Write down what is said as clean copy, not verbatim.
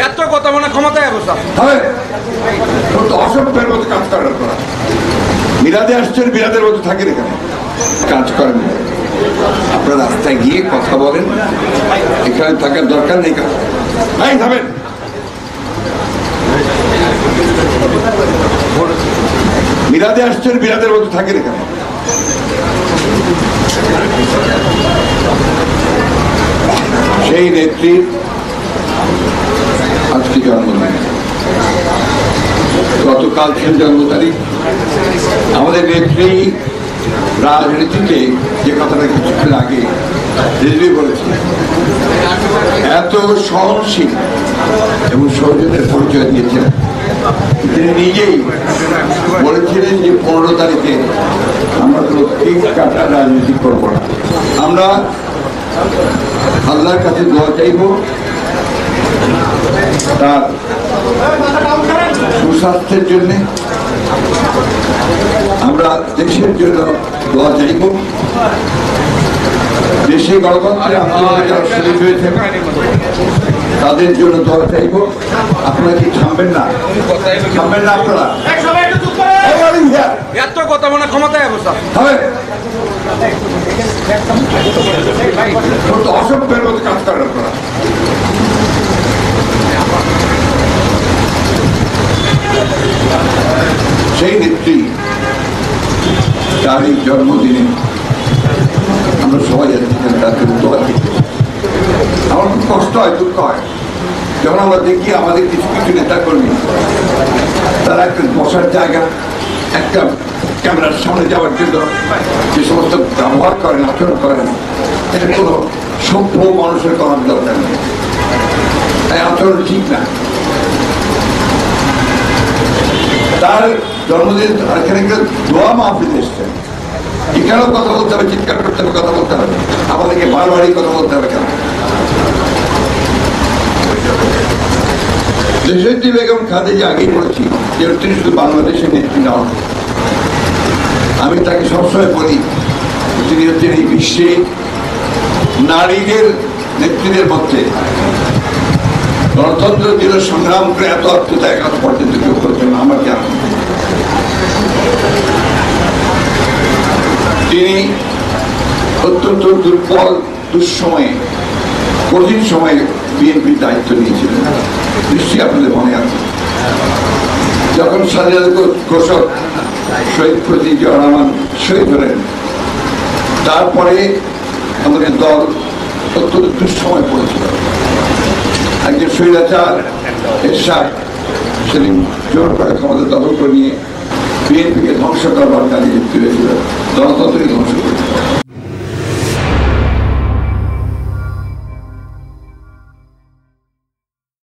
এত কথা মনে ক্ষমতায় অবস্থা অসভ্যের মতো কাজ করার করা মিলাদে আসছেন মিলাদের মতো থাকেন এখানে কাজ করেন আপনারা রাস্তায় গিয়ে কথা বলেন এখানে থাকার দরকার নেই থামেন মিলাদে আসছেন মিলাদের মতো থাকেন এখানে সেই নেত্রীর আজকে জন্মদিন গতকাল ছিল জন্ম তারিখ আমাদের নেত্রী রাজনীতিতে যে কথাটা কিছুক্ষণ আগে রেলওয়ে বলেছে এত সহনশীল এবং সৌজন্যের পরিচয় দিয়েছেন তিনি নিজেই বলেছিলেন যে 15 তারিখে আমরা কোনো কেক কাটা রাজনীতি করব না আমরা আল্লাহর কাছে দোয়া চাইব তার সুস্বাস্থ্যের জন্য আমরা দেশের জন্য দোয়া চাইব দেশে গণতন্ত্রের আন্দোলনে যারা শহীদ হয়েছে তাদের জন্য দোয়া চাইব আপনারা কি থামবেন না আপনারা এত কথা মনে ক্ষমতায় অবস্থা অসভ্যের মতো কাজ করেন আপনারা সেই নেত্রী তার এই জন্মদিনে আমরা সবাই যাচ্ছি তাকে দোয়া দিতে আমার খুব কষ্ট হয় দুঃখ হয় যখন আমরা দেখি আমাদের কিছু কিছু নেতা কর্মী তারা একটা বসার জায়গা একটা ক্যামেরার সামনে যাওয়ার জন্য যে সমস্ত ব্যবহার করেন আচরণ করেন এটা কোনো সভ্য মানুষের করার দরকার নেই তাই আচরণ ঠিক না তার জন্মদিন এখানে দোয়া মাহফিল এসছেন এখানেও কথা বলতে হবে চিৎকার করতে হবে কথা বলতে হবে আমাদেরকে বারবারই কথা বলতে হবে কেন দেশনেত্রী বেগম খালেদা আগেই বলেছি যে তিনি শুধু বাংলাদেশের নেত্রী নন আমি তাকে সবসময় বলি তিনি হচ্ছেন এই বিশ্বে নারীদের নেতৃত্বের মধ্যে গণতন্ত্রের জন্য সংগ্রাম করে এত অর্থতা একাত পর্যন্ত কেউ করছেন আমার জানা তিনি অত্যন্ত দুর্বল দুঃসময়ে কঠিন সময়ে বিএনপির দায়িত্ব নিয়েছিলেন নিশ্চয়ই আপনাদের মনে আছে যখন স্বাধীনতা ঘোষক শহীদ প্রতি জিয়া রহমান শহীদ হলেন তারপরে আমাদের দল অত্যন্ত দুঃসময় পড়েছিল একজন স্বৈরাচার এরশাদ সেদিন জোর করে ক্ষমতা দখল করে নিয়ে বিএনপিকে ধ্বংস করবার কাজে যুক্ত হয়েছিল গণতন্ত্রকে ধ্বংস করেছিল